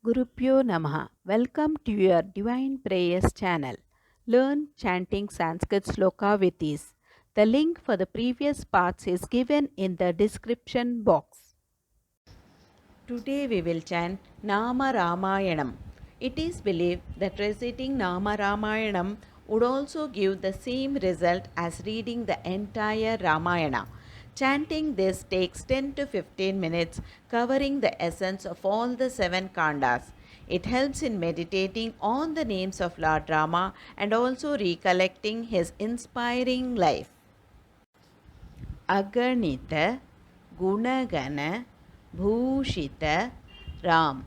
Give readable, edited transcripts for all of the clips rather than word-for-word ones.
Gurupyo Namaha. Welcome to your Divine Prayers channel. Learn chanting Sanskrit sloka with ease. The link for the previous parts is given in the description box. Today we will chant Nama Ramayanam. It is believed that reciting Nama Ramayanam would also give the same result as reading the entire Ramayana. Chanting this takes 10 to 15 minutes, covering the essence of all the 7 kandas. It helps in meditating on the names of Lord Rama and also recollecting his inspiring life. Aganita Gunagana Bhushita Ram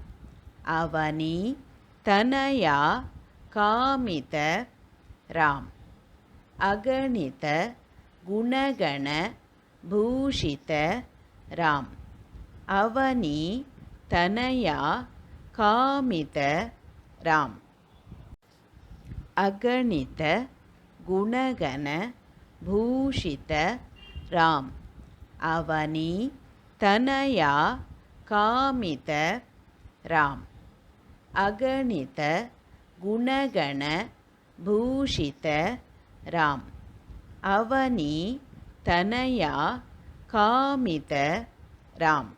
Avani Tanaya Kamita Ram Aganita Gunagana Bhushita Ram Avani Tanaya Kamita Ram Aganita Gunagana Bhushita Ram Avani Tanaya Kamita Ram Aganita Gunagana Bhushita Ram Avani Tanaya Kamita Ram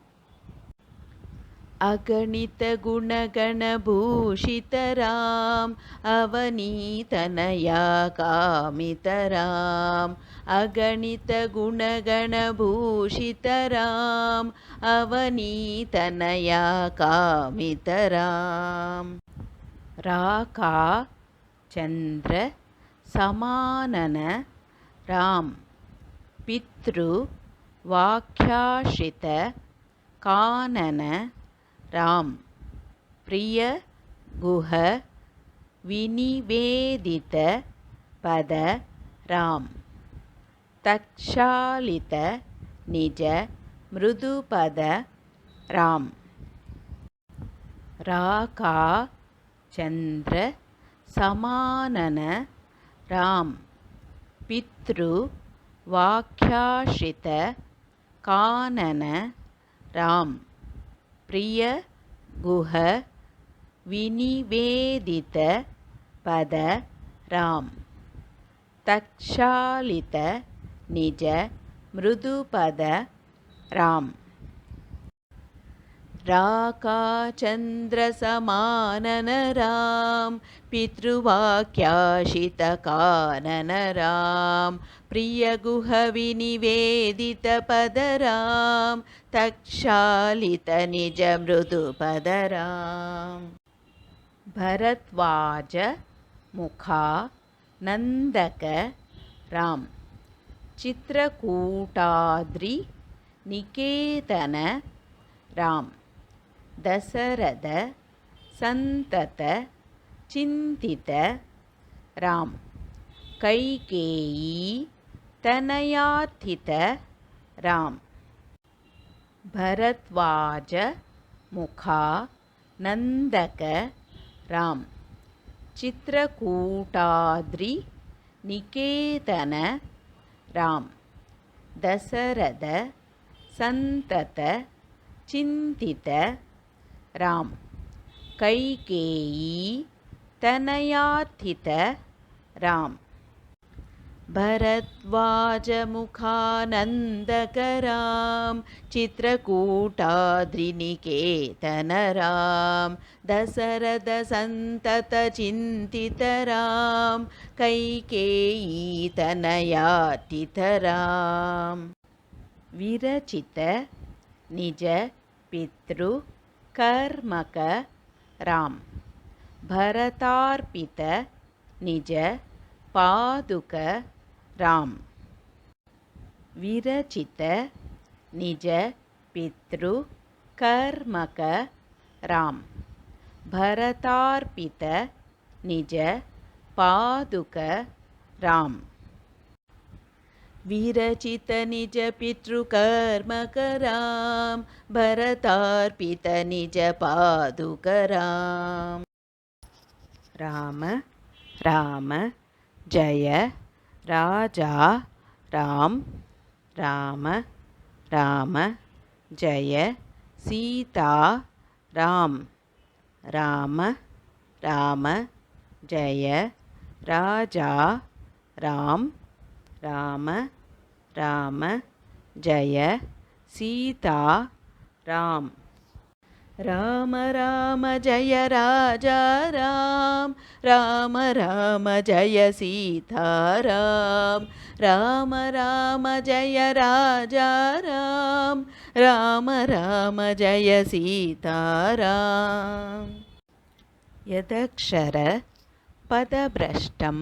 Aganita Gunagana Bhushita Ram Avani Tanaya Kamita Ram Aganita Gunagana Bhushita Ram Avani Tanaya Kamita Ram Raka Chandra Samanana Ram Pitru Vakhyashita Kanana Ram Priya Guha Vinivedita Pada Ram Takshalita Nija Mrudupada Ram Raka Chandra Samanana Ram Pitru Vakhyashita Kanana Ram Priya Guha Vinivedita Pada Ram Takshalita Nija Mrudupada Ram Raka Chandra Samanana Ram Pitruvakyashita Kanana Ram Priya Guha Vinivedita Padaram Takshalita Nija Mrudupada Bharatvaja Mukha Nandaka Ram Chitrakootadri Niketana Ram Dasarada Santata Chintita Ram Kaikeyi Tanayathita Ram Bharatvaja Mukha Nandaka Ram Chitrakootadri Niketana Ram Dasarada Santata Chintita Ram Kaikeyi Tanayathita Ram Bharatvaja Mukhanandaka Ram Chitrakootadri Niketana Ram Dasarada Santata Chintita Ram Kaikeyi Tanayathita Ram Virachita Nija Pitru Karmaka Ram Bharatarpita Nija Paduka Ram Virachita Nija Pitru Karmaka Ram Bharatarpita Nija Paduka Ram Virachita Nija Pitru Karmaka Ram Bharatarpita Nija Paduka Ram Rama Rama Jaya Raja Ram Rama Rama Jaya Sita Ram Ram Ram जय राजा राम राम राम जय सीता राम राम राम जय राजा राम राम राम जय सीता राम राम राम जय राजा राम राम राम जय सीता राम यदक्षर पदभ्रष्टं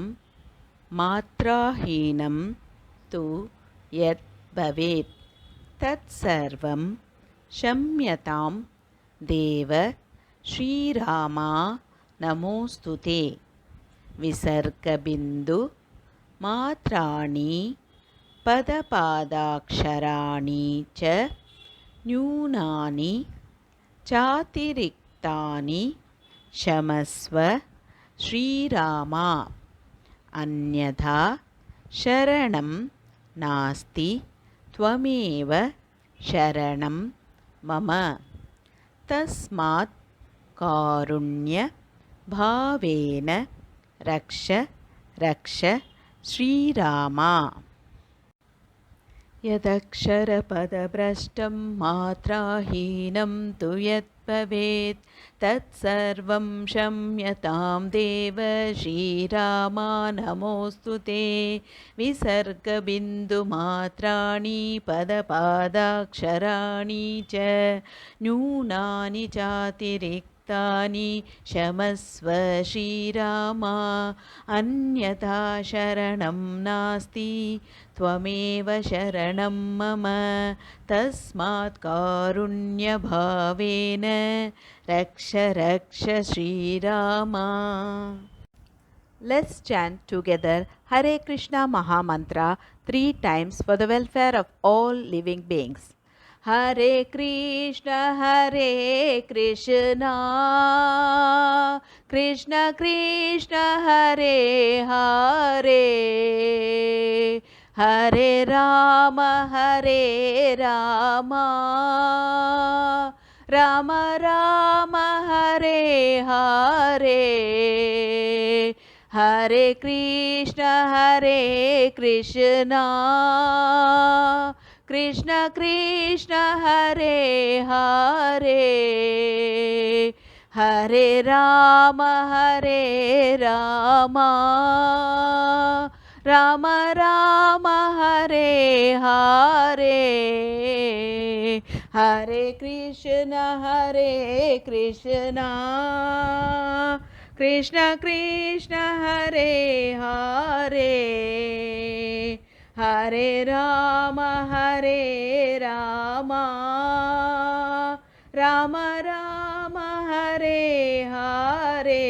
मात्राहीनं तु यत् भवेत् तत्सर्वं क्षम्यतां देव श्रीरामा नमोस्तुते विसर्गबिन्दु मात्राणि पदपादाक्षराणि च न्यूनानि चातिरिक्तानि क्षमस्व श्रीरामा अन्यथा शरणं नास्ति त्वमेव शरणं मम तस्मात् कारुण्यभावेन रक्ष रक्ष श्रीरामा यदक्षरपदभ्रष्टं मात्राहीनं तु यत् भवेत् तत्सर्वं क्षम्यतां देव श्रीरामा नमोऽस्तु ते विसर्गबिन्दुमात्राणि पदपादाक्षराणि च न्यूनानि चातिरिक्तानि क्षमस्व श्रीरामा अन्यथा शरणं नास्ति त्वमेव शरणं मम तस्मात् कारुण्यभावेन रक्ष रक्ष श्रीरामा Let's chant together Hare Krishna Mahamantra 3 times for the welfare of all living beings. Hare Krishna Krishna Krishna Hare Hare Hare Rama Rama Rama Hare Hare Hare Krishna Krishna Krishna Hare Hare Hare Rama Rama Rama Hare Hare Hare Krishna Krishna Krishna Hare Hare Hare Rama Rama Rama Hare Hare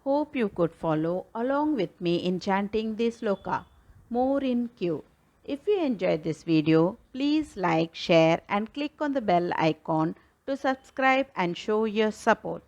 Hope you could follow along with me in chanting this sloka. More in queue. If you enjoyed this video, please like, share and click on the bell icon to subscribe and show your support.